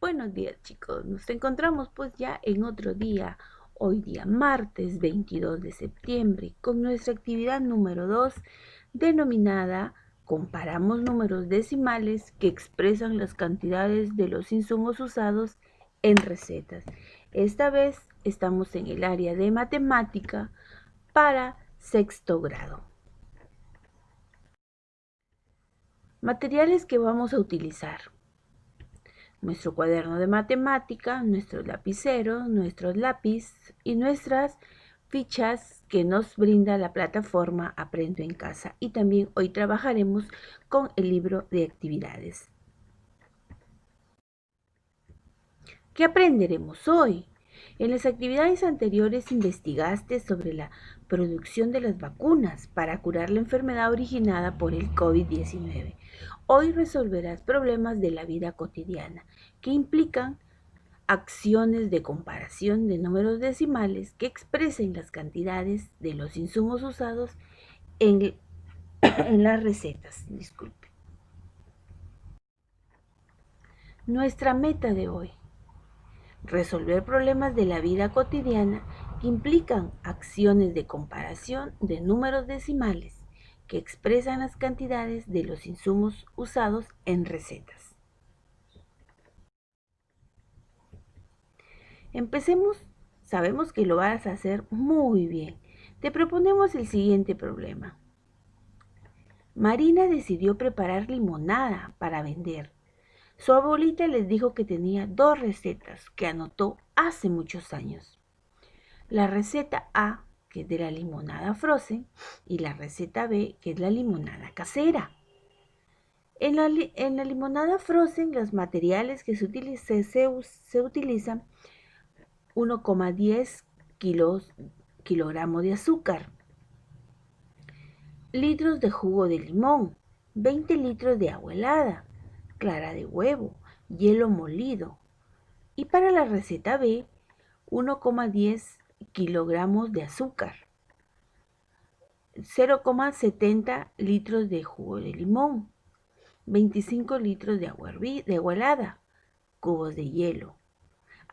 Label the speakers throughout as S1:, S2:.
S1: Buenos días, chicos. Nos encontramos pues ya en otro día, hoy día martes 22 de septiembre, con nuestra actividad número 2 denominada Comparamos números decimales que expresan las cantidades de los insumos usados en recetas. Esta vez estamos en el área de matemática para sexto grado. Materiales que vamos a utilizar: nuestro cuaderno de matemática, nuestros lapiceros, nuestros lápiz y nuestras fichas que nos brinda la plataforma Aprendo en Casa. Y también hoy trabajaremos con el libro de actividades. ¿Qué aprenderemos hoy? En las actividades anteriores investigaste sobre la producción de las vacunas para curar la enfermedad originada por el COVID-19. Hoy resolverás problemas de la vida cotidiana que implican acciones de comparación de números decimales que expresen las cantidades de los insumos usados en, las recetas. Disculpe. Nuestra meta de hoy: resolver problemas de la vida cotidiana que implican acciones de comparación de números decimales que expresan las cantidades de los insumos usados en recetas. Empecemos. Sabemos que lo vas a hacer muy bien. Te proponemos el siguiente problema. Marina decidió preparar limonada para vender. Su abuelita les dijo que tenía 2 recetas que anotó hace muchos años. La receta A, que es de la limonada frozen, y la receta B, que es la limonada casera. En la limonada frozen, los materiales que se utilizan 1,10 kilogramos de azúcar, litros de jugo de limón, 20 litros de agua helada, clara de huevo, hielo molido. Y para la receta B, 1,10 kilogramos de azúcar, 0,70 litros de jugo de limón, 25 litros de agua helada, cubos de hielo.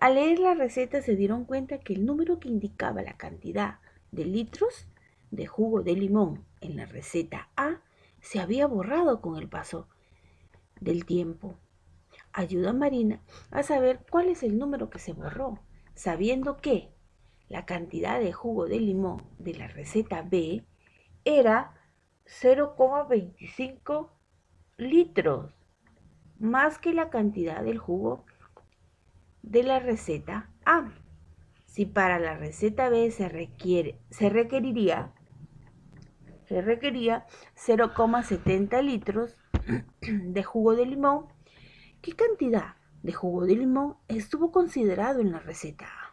S1: Al leer la receta se dieron cuenta que el número que indicaba la cantidad de litros de jugo de limón en la receta A se había borrado con el paso del tiempo. Ayuda a Marina a saber cuál es el número que se borró, sabiendo que la cantidad de jugo de limón de la receta B era 0,25 litros, más que la cantidad del jugo de la receta A. Si para la receta B se requeriría 0,70 litros de jugo de limón, ¿qué cantidad de jugo de limón estuvo considerado en la receta A?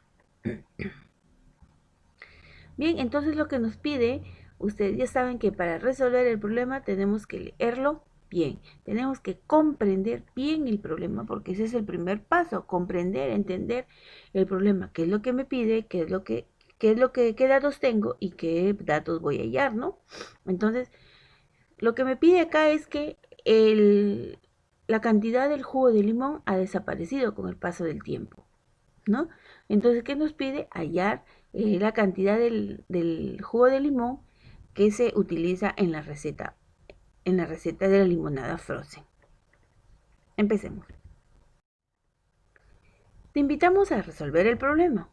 S1: Bien, entonces lo que nos pide, ustedes ya saben que para resolver el problema tenemos que leerlo bien, tenemos que comprender bien el problema, porque ese es el primer paso: comprender, entender el problema, qué es lo que me pide, qué datos tengo y qué datos voy a hallar, ¿no? Entonces, lo que me pide acá es que la cantidad del jugo de limón ha desaparecido con el paso del tiempo, ¿no? Entonces, ¿qué nos pide? Hallar la cantidad del jugo de limón que se utiliza en la receta de la limonada frozen. Empecemos. Te invitamos a resolver el problema.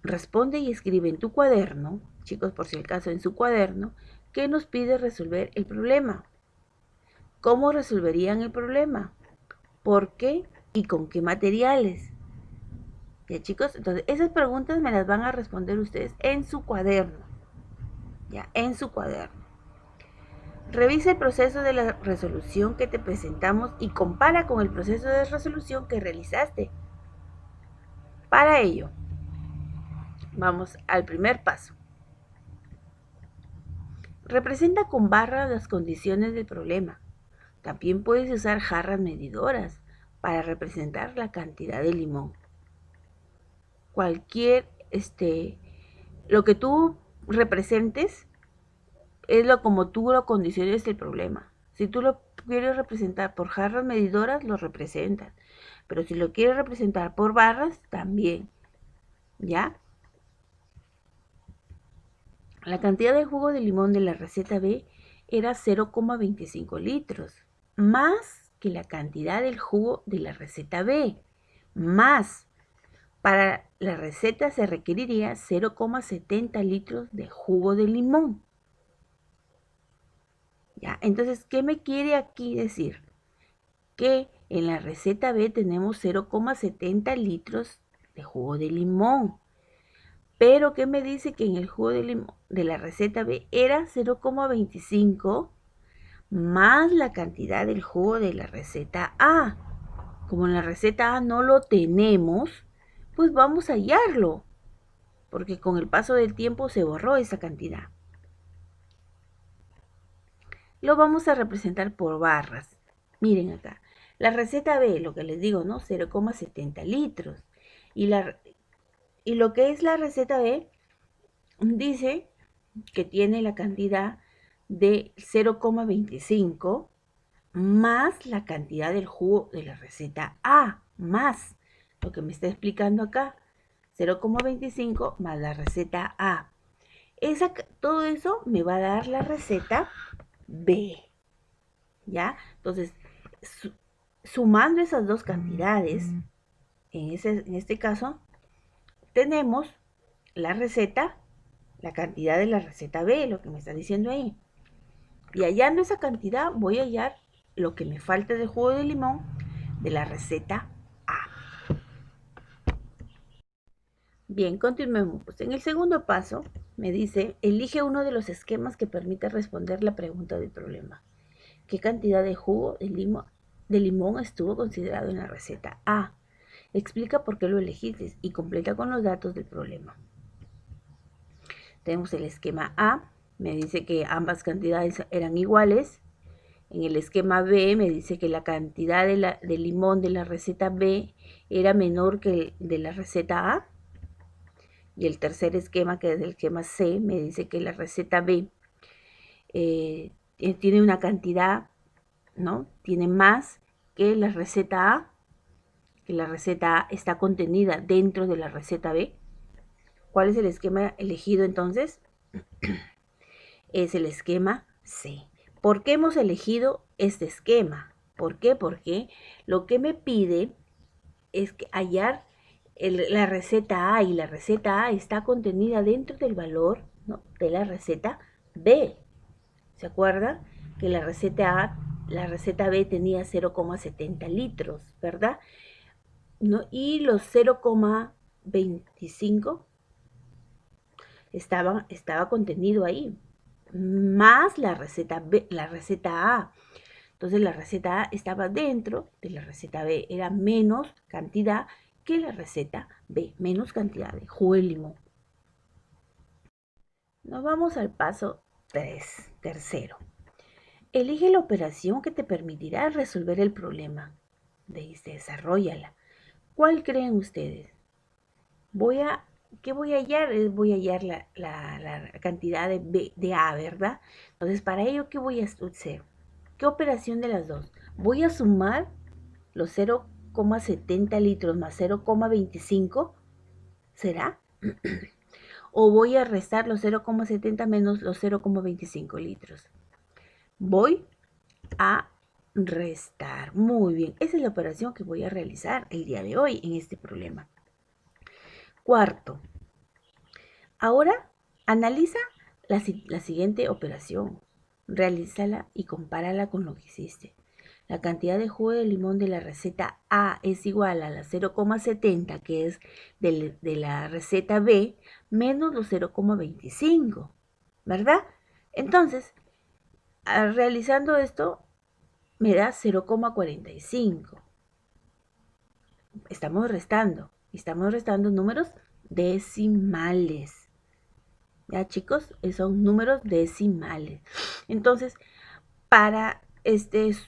S1: Responde y escribe en tu cuaderno, chicos, por si el caso, en su cuaderno, qué nos pide resolver el problema. ¿Cómo resolverían el problema? ¿Por qué? ¿Y con qué materiales? ¿Ya, chicos? Entonces, esas preguntas me las van a responder ustedes en su cuaderno. Ya, en su cuaderno. Revisa el proceso de la resolución que te presentamos y compara con el proceso de resolución que realizaste. Para ello, vamos al primer paso. Representa con barras las condiciones del problema. También puedes usar jarras medidoras para representar la cantidad de limón. Lo que tú representes es como tú lo condiciones el problema. Si tú lo tú quieres representar por jarras medidoras, lo representas. Pero si lo quieres representar por barras, también. ¿Ya? La cantidad de jugo de limón de la receta B era 0,25 litros, más que la cantidad del jugo de la receta B, más. Para la receta se requeriría 0,70 litros de jugo de limón. ¿Ya? Entonces, ¿qué me quiere aquí decir? Que en la receta B tenemos 0,70 litros de jugo de limón. Pero ¿qué me dice? Que en el jugo de limón de la receta B era 0,25 más la cantidad del jugo de la receta A. Como en la receta A no lo tenemos, pues vamos a hallarlo, porque con el paso del tiempo se borró esa cantidad. Lo vamos a representar por barras. Miren acá, la receta B, lo que les digo, ¿no? 0,70 litros. Y lo que es la receta B dice que tiene la cantidad de 0,25 más la cantidad del jugo de la receta A, más lo que me está explicando acá, 0,25 más la receta A. Todo eso me va a dar la receta B, ¿ya? Entonces, sumando esas dos cantidades, en este caso, tenemos la receta, la cantidad de la receta B, lo que me está diciendo ahí. Y hallando esa cantidad, voy a hallar lo que me falta de jugo de limón de la receta A. Bien, continuemos. Pues en el segundo paso me dice, elige uno de los esquemas que permite responder la pregunta del problema. ¿Qué cantidad de jugo de limón estuvo considerado en la receta A? Explica por qué lo elegiste y completa con los datos del problema. Tenemos el esquema A, me dice que ambas cantidades eran iguales. En el esquema B me dice que la cantidad de limón de la receta B era menor que de la receta A. Y el tercer esquema, que es el esquema C, me dice que la receta B tiene una cantidad, ¿no? Tiene más que la receta A, que la receta A está contenida dentro de la receta B. ¿Cuál es el esquema elegido entonces? Es el esquema C. ¿Por qué hemos elegido este esquema? ¿Por qué? Porque lo que me pide es que hallar la receta A, y la receta A está contenida dentro del valor, ¿no?, de la receta B. ¿Se acuerdan? Que la receta B tenía 0,70 litros, ¿verdad? ¿No? Y los 0,25 estaba contenido ahí, más la receta B, la receta A. Entonces la receta A estaba dentro de la receta B, era menos cantidad que la receta B, menos cantidad de jugo de limón. Nos vamos al paso 3, tercero. Elige la operación que te permitirá resolver el problema. Desarróllala. ¿Cuál creen ustedes? ¿Qué voy a hallar? Voy a hallar la cantidad de A, ¿verdad? Entonces, para ello, ¿qué voy a hacer? ¿Qué operación de las dos? Voy a sumar los 0,70 litros más 0,25, ¿será? O voy a restar los 0,70 menos los 0,25 litros. Voy a restar. Muy bien, esa es la operación que voy a realizar el día de hoy en este problema. Cuarto, ahora analiza la siguiente operación. Realízala y compárala con lo que hiciste. La cantidad de jugo de limón de la receta A es igual a la 0,70, que es de la receta B, menos los 0,25, ¿verdad? Entonces, realizando esto, me da 0,45. Estamos restando números decimales. ¿Ya, chicos? Son números decimales. Entonces, para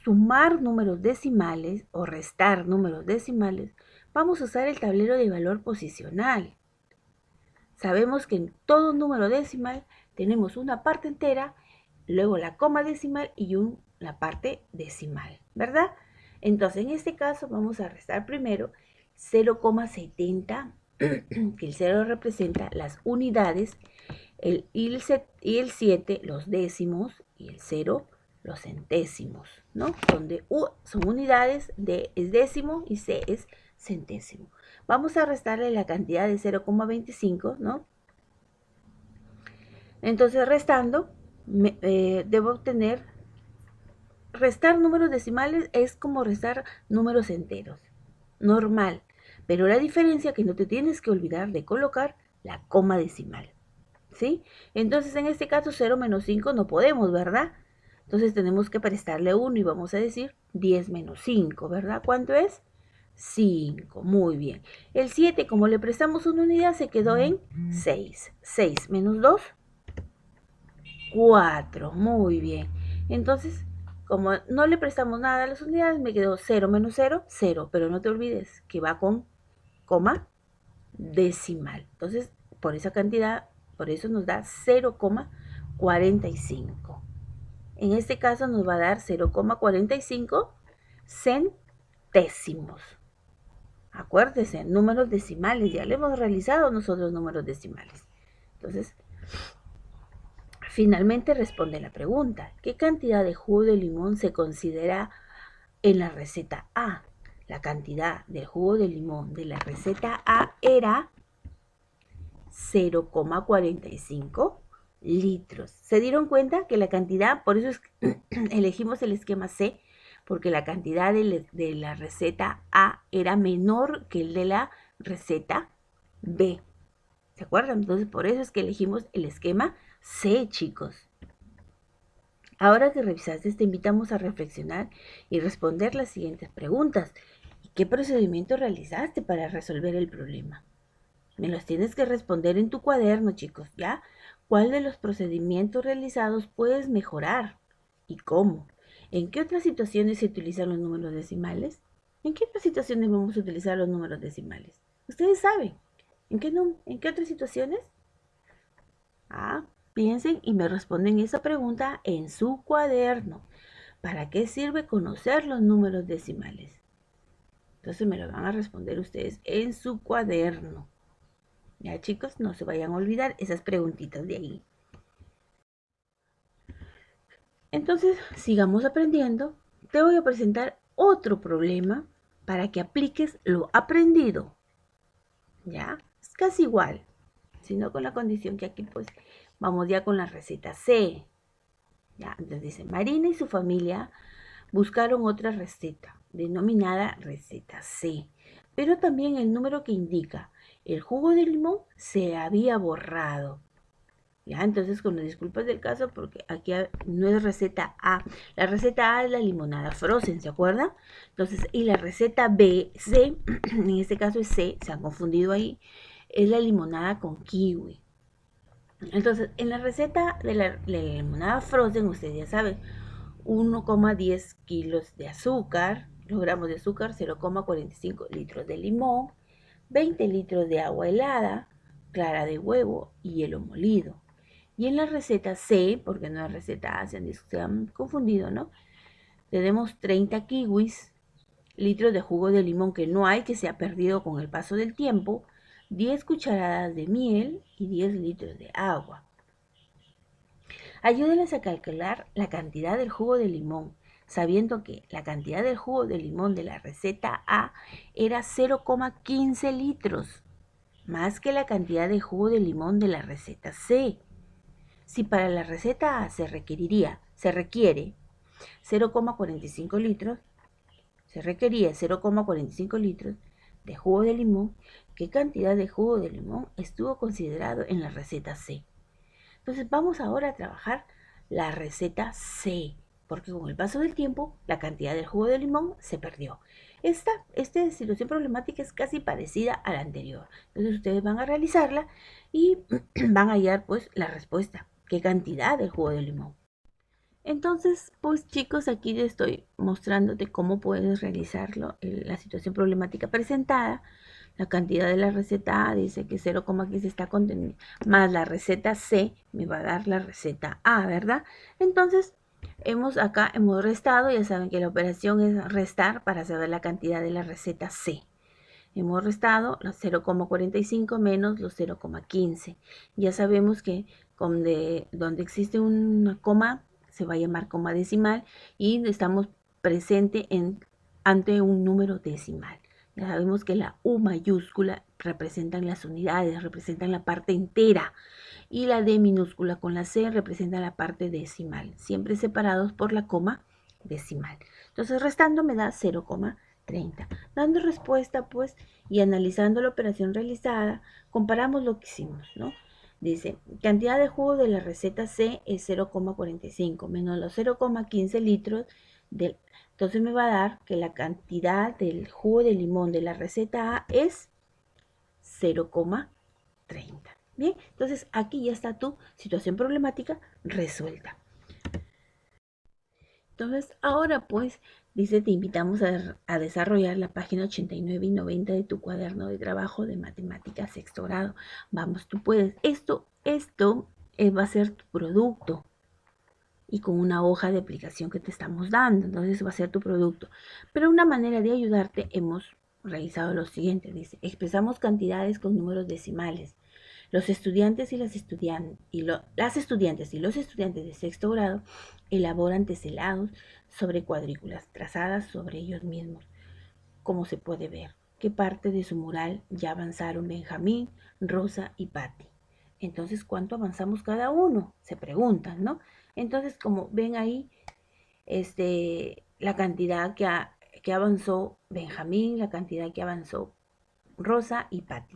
S1: sumar números decimales o restar números decimales, vamos a usar el tablero de valor posicional. Sabemos que en todo número decimal tenemos una parte entera, luego la coma decimal y un la parte decimal, ¿verdad? Entonces, en este caso vamos a restar primero 0,70, que el 0 representa las unidades, y el 7 los décimos, y el 0 los centésimos, ¿no? Donde U son unidades, D es décimo y C es centésimo. Vamos a restarle la cantidad de 0,25, ¿no? Entonces, restando, debo obtener, restar números decimales es como restar números enteros, normal. Pero la diferencia es que no te tienes que olvidar de colocar la coma decimal, ¿sí? Entonces, en este caso, 0 menos 5 no podemos, ¿verdad? Entonces, tenemos que prestarle 1 y vamos a decir 10 menos 5, ¿verdad? ¿Cuánto es? 5, muy bien. El 7, como le prestamos una unidad, se quedó en 6. 6 menos 2, 4, muy bien. Entonces, como no le prestamos nada a las unidades, me quedó 0 menos 0, 0. Pero no te olvides que va con coma decimal. Entonces, por esa cantidad, por eso nos da 0,45. En este caso nos va a dar 0,45 centésimos. Acuérdese, números decimales, ya le hemos realizado nosotros números decimales. Entonces, finalmente responde la pregunta: ¿qué cantidad de jugo de limón se considera en la receta A? La cantidad de jugo de limón de la receta A era 0,45 litros. ¿Se dieron cuenta que la cantidad, por eso elegimos el esquema C, porque la cantidad de la receta A era menor que el de la receta B? ¿Se acuerdan? Entonces, por eso es que elegimos el esquema C, chicos. Ahora que revisaste, te invitamos a reflexionar y responder las siguientes preguntas. ¿Qué procedimiento realizaste para resolver el problema? Me los tienes que responder en tu cuaderno, chicos, ¿ya? ¿Cuál de los procedimientos realizados puedes mejorar? ¿Y cómo? ¿En qué otras situaciones se utilizan los números decimales? ¿En qué otras situaciones vamos a utilizar los números decimales? Ustedes saben. ¿En qué otras situaciones? Piensen y me responden esa pregunta en su cuaderno. ¿Para qué sirve conocer los números decimales? Entonces me lo van a responder ustedes en su cuaderno. Ya, chicos, no se vayan a olvidar esas preguntitas de ahí. Entonces, sigamos aprendiendo. Te voy a presentar otro problema para que apliques lo aprendido. ¿Ya? Es casi igual, sino con la condición que aquí pues vamos ya con la receta C. ¿Ya? Entonces dice: Marina y su familia buscaron otra receta, denominada receta C, pero también el número que indica el jugo de limón se había borrado. Ya, entonces con las disculpas del caso, porque aquí no es receta A. La receta A es la limonada frozen, ¿se acuerdan? Entonces, y la receta B, C, en este caso es C, se han confundido ahí, es la limonada con kiwi. Entonces, en la receta de la limonada frozen, ustedes ya saben, 1,10 kilos de azúcar, kilogramos de azúcar, 0,45 litros de limón, 20 litros de agua helada, clara de huevo y hielo molido. Y en la receta C, porque no es receta A, se han confundido, ¿no? Tenemos 30 kiwis, litros de jugo de limón que no hay, que se ha perdido con el paso del tiempo, 10 cucharadas de miel y 10 litros de agua. Ayúdenles a calcular la cantidad del jugo de limón, sabiendo que la cantidad del jugo de limón de la receta A era 0,15 litros, más que la cantidad de jugo de limón de la receta C. Si para la receta A se requiere 0,45 litros, se requería 0,45 litros de jugo de limón, ¿qué cantidad de jugo de limón estuvo considerado en la receta C? Entonces vamos ahora a trabajar la receta C, porque con el paso del tiempo la cantidad del jugo de limón se perdió. Esta situación problemática es casi parecida a la anterior. Entonces ustedes van a realizarla y van a hallar pues la respuesta. ¿Qué cantidad de jugo de limón? Entonces, pues chicos, aquí les estoy mostrándote cómo puedes realizarlo, la situación problemática presentada. La cantidad de la receta A dice que 0,15 está contenido, más la receta C me va a dar la receta A, ¿verdad? Entonces, Hemos restado, ya saben que la operación es restar para saber la cantidad de la receta C. Hemos restado los 0,45 menos los 0,15. Ya sabemos que donde existe una coma se va a llamar coma decimal y estamos presente ante un número decimal. Ya sabemos que la U mayúscula representan las unidades, representan la parte entera, y la D minúscula con la C representa la parte decimal, siempre separados por la coma decimal. Entonces restando me da 0,30. Dando respuesta pues y analizando la operación realizada, comparamos lo que hicimos, ¿no? Dice, cantidad de jugo de la receta C es 0,45 menos los 0,15 litros del... Entonces me va a dar que la cantidad del jugo de limón de la receta A es 0,30. Bien, entonces aquí ya está tu situación problemática resuelta. Entonces, ahora pues, dice, te invitamos a desarrollar la página 89 y 90 de tu cuaderno de trabajo de matemáticas sexto grado. Vamos, tú puedes. Esto va a ser tu producto y con una hoja de aplicación que te estamos dando. Entonces va a ser tu producto. Pero una manera de ayudarte hemos realizado lo siguiente. Dice, expresamos cantidades con números decimales. Los estudiantes y las estudiantes y los estudiantes de sexto grado elaboran teselados sobre cuadrículas trazadas sobre ellos mismos. Como se puede ver, ¿qué parte de su mural ya avanzaron Benjamín, Rosa y Patty? Entonces, ¿cuánto avanzamos cada uno? Se preguntan, ¿no? Entonces, como ven ahí, la cantidad que avanzó Benjamín, la cantidad que avanzó Rosa y Patty.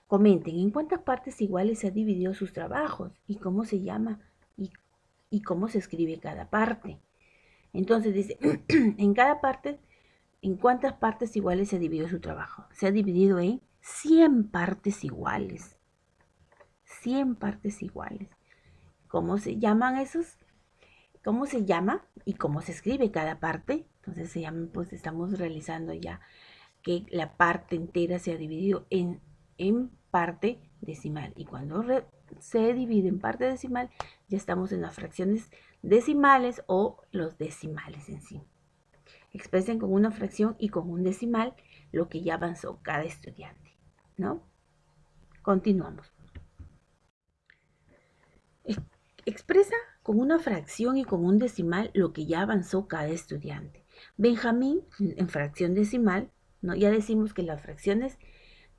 S1: Comenten en cuántas partes iguales se ha dividido sus trabajos y cómo se llama y cómo se escribe cada parte. Entonces dice, en cada parte, ¿en cuántas partes iguales se ha dividido su trabajo? Se ha dividido en 100 partes iguales. 100 partes iguales. ¿Cómo se llaman esos? ¿Cómo se llama y cómo se escribe cada parte? Entonces se llaman, pues estamos realizando ya que la parte entera se ha dividido en parte decimal. Y cuando se divide en parte decimal, ya estamos en las fracciones decimales o los decimales en sí. Expresen con una fracción y con un decimal lo que ya avanzó cada estudiante, ¿no? Continuamos. Expresa con una fracción y con un decimal lo que ya avanzó cada estudiante. Benjamín, en fracción decimal, ¿no? Ya decimos que las fracciones,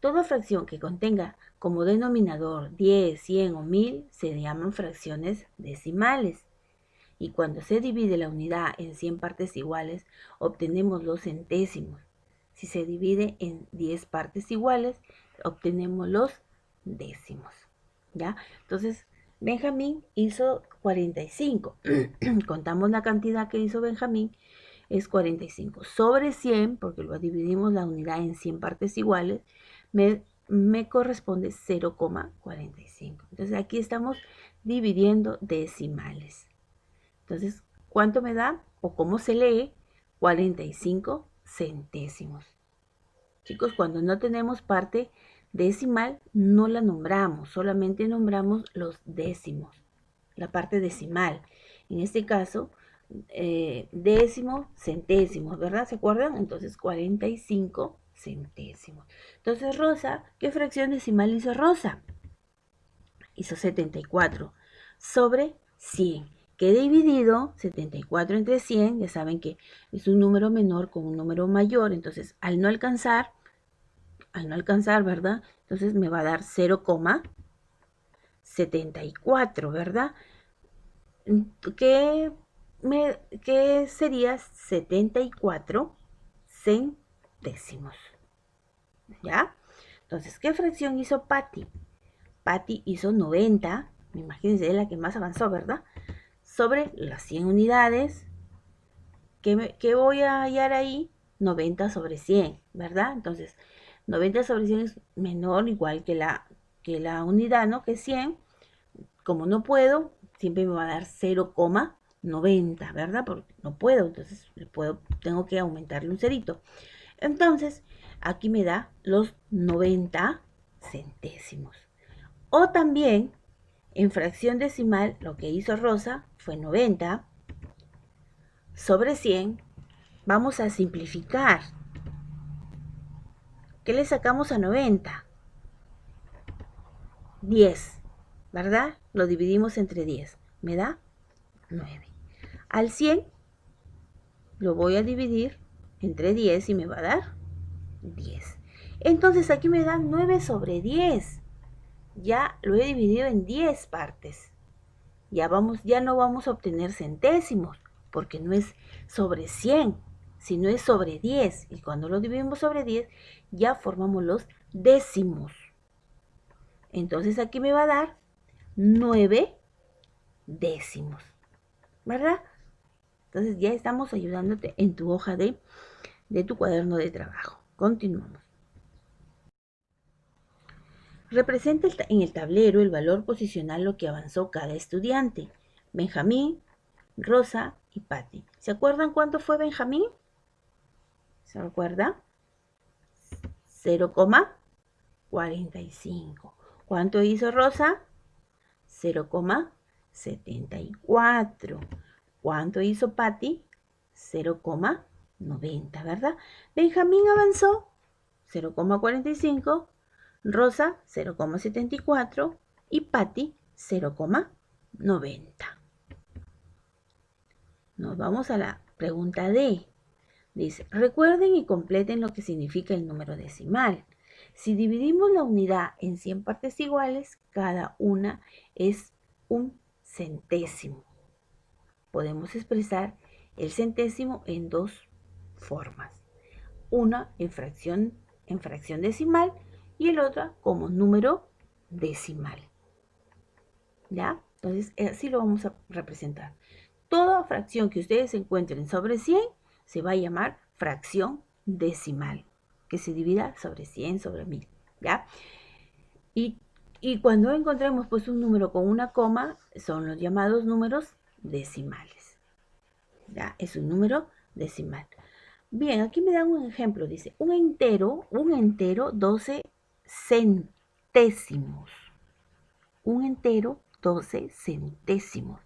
S1: toda fracción que contenga como denominador 10, 100 o 1000 se llaman fracciones decimales. Y cuando se divide la unidad en 100 partes iguales, obtenemos los centésimos. Si se divide en 10 partes iguales, obtenemos los décimos. ¿Ya? Entonces, Benjamín hizo 45. Contamos la cantidad que hizo Benjamín, es 45. Sobre 100, porque lo dividimos la unidad en 100 partes iguales, me corresponde 0,45. Entonces aquí estamos dividiendo decimales. Entonces, ¿cuánto me da o cómo se lee? 45 centésimos. Chicos, cuando no tenemos parte decimal, no la nombramos, solamente nombramos los décimos, la parte decimal. En este caso, décimo, centésimos, ¿verdad? ¿Se acuerdan? Entonces, 45 centésimos. Entonces, Rosa, ¿qué fracción decimal hizo Rosa? Hizo 74 sobre 100. Que he dividido 74 entre 100, ya saben que es un número menor con un número mayor, entonces al no alcanzar, ¿verdad? Entonces me va a dar 0,74, ¿verdad? ¿Qué sería 74 centésimos? ¿Ya? Entonces, ¿qué fracción hizo Patty? Patty hizo 90, imagínense, es la que más avanzó, ¿verdad? Sobre las 100 unidades, ¿qué voy a hallar ahí? 90 sobre 100, ¿verdad? Entonces, 90 sobre 100 es menor, igual que la unidad, ¿no? Que 100. Como no puedo, siempre me va a dar 0,90, ¿verdad? Porque no puedo, entonces tengo que aumentarle un cerito. Entonces, aquí me da los 90 centésimos. O también, en fracción decimal, lo que hizo Rosa fue 90 sobre 100, vamos a simplificar. ¿Qué le sacamos a 90? 10, ¿verdad? Lo dividimos entre 10. Me da 9. Al 100 lo voy a dividir entre 10 y me va a dar 10. Entonces aquí me da 9 sobre 10. Ya lo he dividido en 10 partes. Ya no vamos a obtener centésimos, porque no es sobre 100, sino es sobre 10. Y cuando lo dividimos sobre 10, ya formamos los décimos. Entonces aquí me va a dar 9 décimos, ¿verdad? Entonces ya estamos ayudándote en tu hoja de tu cuaderno de trabajo. Continuamos. Representa en el tablero el valor posicional lo que avanzó cada estudiante. Benjamín, Rosa y Patty. ¿Se acuerdan cuánto fue Benjamín? ¿Se acuerda? 0,45. ¿Cuánto hizo Rosa? 0,74. ¿Cuánto hizo Patty? 0,90, ¿verdad? Benjamín avanzó 0,45, Rosa 0,74 y Patty 0,90. Nos vamos a la pregunta D. Dice, recuerden y completen lo que significa el número decimal. Si dividimos la unidad en 100 partes iguales, cada una es un centésimo. Podemos expresar el centésimo en dos formas. Una en fracción decimal y el otra como número decimal. ¿Ya? Entonces, así lo vamos a representar. Toda fracción que ustedes encuentren sobre 100 se va a llamar fracción decimal, que se divida sobre 100, sobre 1000, ¿ya? Y cuando encontremos pues un número con una coma, son los llamados números decimales, ¿ya? Es un número decimal. Bien, aquí me dan un ejemplo, dice, un entero, 12 centésimos. Un entero, 12 centésimos.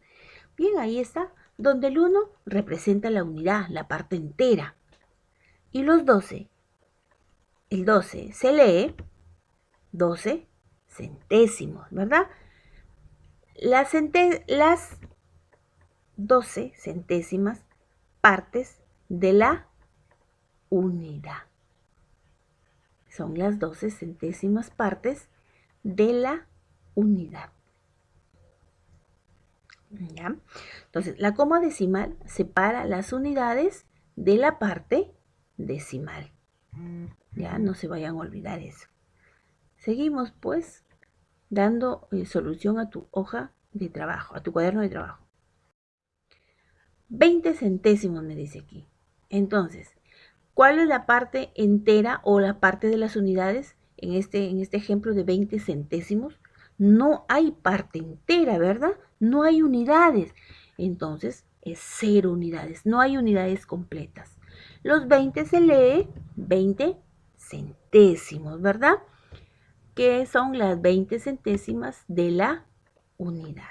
S1: Bien, ahí está, donde el 1 representa la unidad, la parte entera. Y los 12, el 12 se lee 12 centésimos, ¿verdad? Las 12 centésimas partes de la unidad. Son las 12 centésimas partes de la unidad. ¿Ya? Entonces, la coma decimal separa las unidades de la parte decimal. Ya, no se vayan a olvidar eso. Seguimos, pues, dando solución a tu hoja de trabajo, a tu cuaderno de trabajo. 20 centésimos me dice aquí. Entonces, ¿cuál es la parte entera o la parte de las unidades en este ejemplo de 20 centésimos? No hay parte entera, ¿verdad? No hay unidades. Entonces, es 0 unidades. No hay unidades completas. Los 20 se lee 20 centésimos, ¿verdad? Que son las 20 centésimas de la unidad.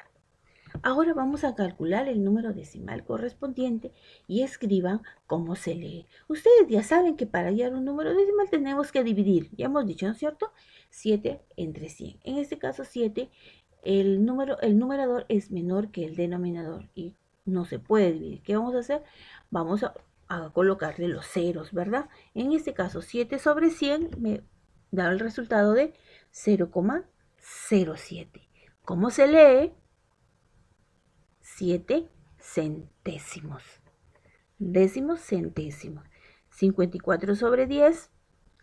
S1: Ahora vamos a calcular el número decimal correspondiente y escriban cómo se lee. Ustedes ya saben que para hallar un número decimal tenemos que dividir. Ya hemos dicho, ¿no es cierto? 7 entre 100. En este caso 7, el numerador es menor que el denominador y no se puede dividir. ¿Qué vamos a hacer? Vamos a colocarle los ceros, ¿verdad? En este caso 7 sobre 100 me da el resultado de 0,07. ¿Cómo se lee? 7 centésimos. Décimos, centésimos. 54 sobre 10,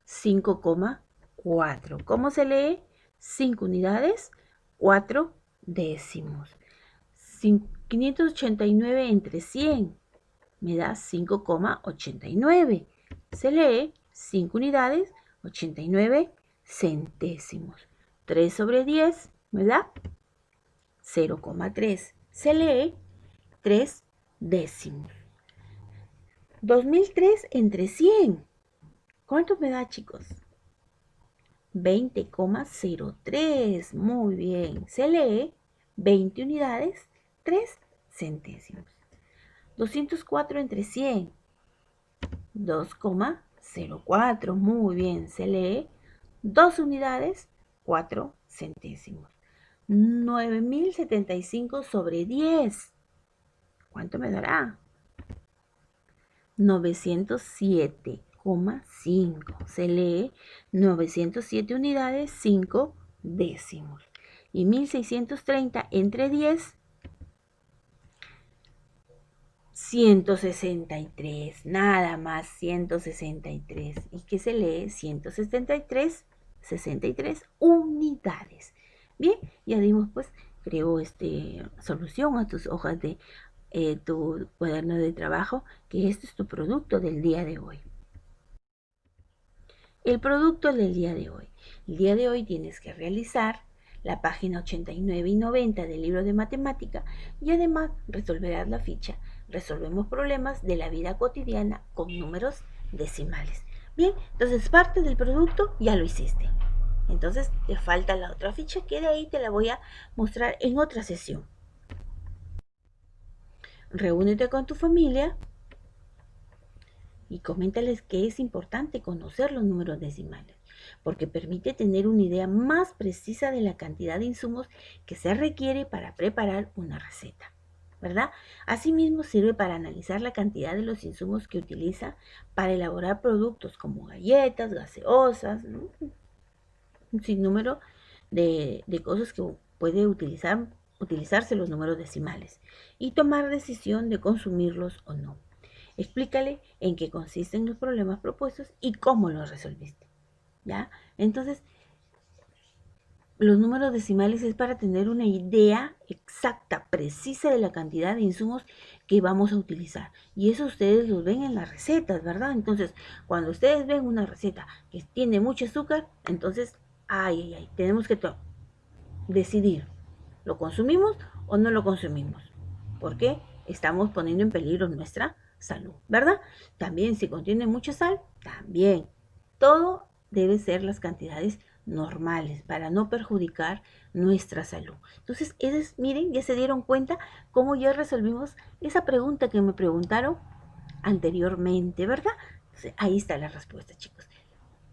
S1: 5,4. ¿Cómo se lee? 5 unidades, 4 décimos. 589 entre 100 me da 5,89. Se lee 5 unidades, 89 centésimos. 3 sobre 10 me da 0,3. Se lee 3 décimos. 2003 entre 100. ¿Cuánto me da, chicos? 20,03. Muy bien. Se lee 20 unidades, 3 centésimos. 204 entre 100. 2,04. Muy bien, se lee 2 unidades, 4 centésimos. 9075 sobre 10. ¿Cuánto me dará? 907,5. Se lee 907 unidades, 5 décimos. Y 1630 entre 10, 163. Nada más 163. ¿Y qué se lee? 163, 63 unidades. Bien, ya dimos pues, creo, solución a tus hojas de tu cuaderno de trabajo, que este es tu producto del día de hoy. El producto del día de hoy. El día de hoy tienes que realizar la página 89 y 90 del libro de matemática y además resolverás la ficha. Resolvemos problemas de la vida cotidiana con números decimales. Bien, entonces parte del producto ya lo hiciste. Entonces te falta la otra ficha, que de ahí te la voy a mostrar en otra sesión. Reúnete con tu familia y coméntales que es importante conocer los números decimales, porque permite tener una idea más precisa de la cantidad de insumos que se requiere para preparar una receta, ¿verdad? Asimismo, sirve para analizar la cantidad de los insumos que utiliza para elaborar productos como galletas, gaseosas, ¿no? Un sinnúmero de cosas que puede utilizarse los números decimales y tomar decisión de consumirlos o no. Explícale en qué consisten los problemas propuestos y cómo los resolviste. ¿Ya? Entonces, los números decimales es para tener una idea exacta, precisa de la cantidad de insumos que vamos a utilizar. Y eso ustedes lo ven en las recetas, ¿verdad? Entonces, cuando ustedes ven una receta que tiene mucho azúcar, entonces, tenemos que decidir, ¿lo consumimos o no lo consumimos? Porque estamos poniendo en peligro nuestra salud, ¿verdad? También si contiene mucha sal, también. Todo debe ser las cantidades normales para no perjudicar nuestra salud. Entonces, miren, ya se dieron cuenta cómo ya resolvimos esa pregunta que me preguntaron anteriormente, ¿verdad? Entonces, ahí está la respuesta, chicos.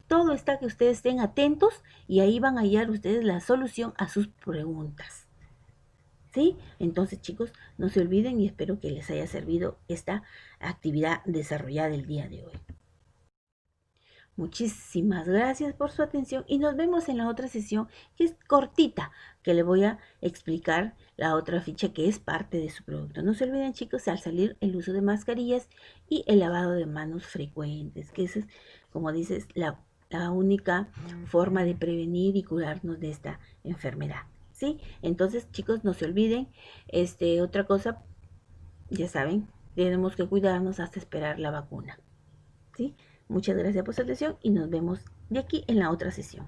S1: Todo está que ustedes estén atentos y ahí van a hallar ustedes la solución a sus preguntas. ¿Sí? Entonces, chicos, no se olviden y espero que les haya servido esta actividad desarrollada el día de hoy. Muchísimas gracias por su atención y nos vemos en la otra sesión, que es cortita, que le voy a explicar la otra ficha que es parte de su producto. No se olviden, chicos, al salir, el uso de mascarillas y el lavado de manos frecuentes, que esa es, como dices, la única forma de prevenir y curarnos de esta enfermedad. ¿Sí? Entonces, chicos, no se olviden. Otra cosa, ya saben, tenemos que cuidarnos hasta esperar la vacuna. ¿Sí? Muchas gracias por su atención y nos vemos de aquí en la otra sesión.